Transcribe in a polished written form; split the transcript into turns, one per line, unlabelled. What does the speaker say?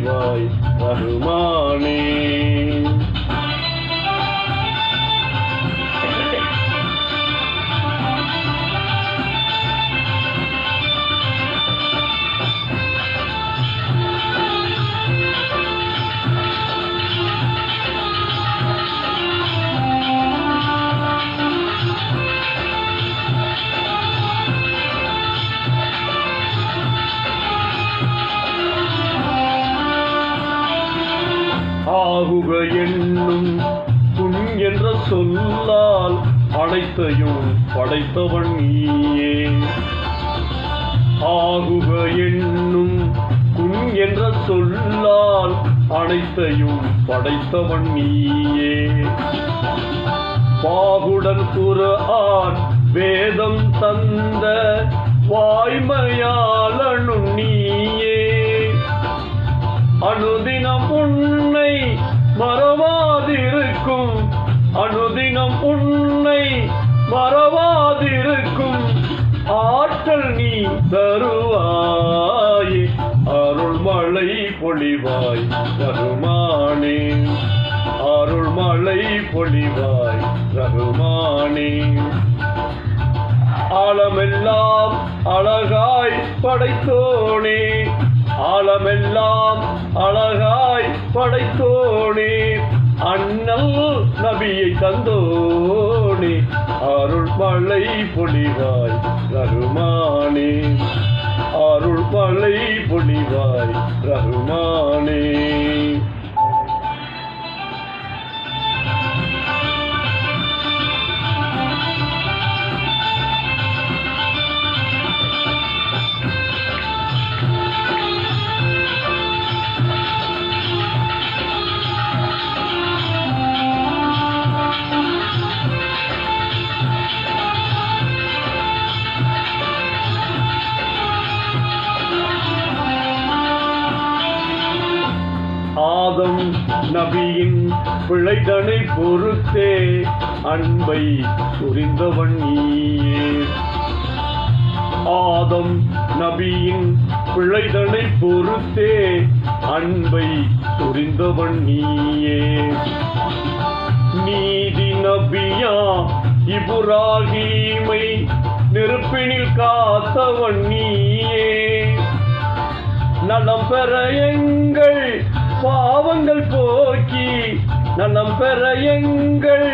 பொழிவாய் ரஹ்மானே. ஆகுக என்னும் துன் என்ற சொல்லால் அனைத்தையும் படைத்தவன் நீயே. ஆகுக என்னும் துன் என்ற சொல்லால் அனைத்தையும் படைத்தவன் நீயே. பாகுடன் குர்ஆன் வேதம் தந்த வாய்மையாளனும் நீயே. அனுதினம் உன்னை மறவாதிருக்கும், அனுதினம் உன்னை மறவாதிருக்கும் ஆற்றல் நீ தருவாய். அருள்மழை பொழிவாய் ரஹ்மானே, அருள்மழை பொழிவாய் ரஹ்மானே. ஆலமெல்லாம் அழகாய் படைத்தோனே, ஆலமெல்லாம் அழகாய் படைத்தோனே. அண்ணல் நபியை தந்தோனே, அருள்மழை பொழிவாய் ரஹ்மானே, அருள்மழை பொழிவாய் ரஹ்மானே. ஆதம் நபியின் பிழைதனை பொறுத்தே அன்பை புரிந்தவன் நீயே. ஆதம் நபியின் பிழைதனை பொறுத்தே அன்பை புரிந்தவன் நீயே. நீதி நபியா இப்ராஹீமை நெருப்பினில் காத்தவன் நீயே. நலம் பெற எங்கள் பாவங்கள் போக்கி, நலம் பெற எங்கள்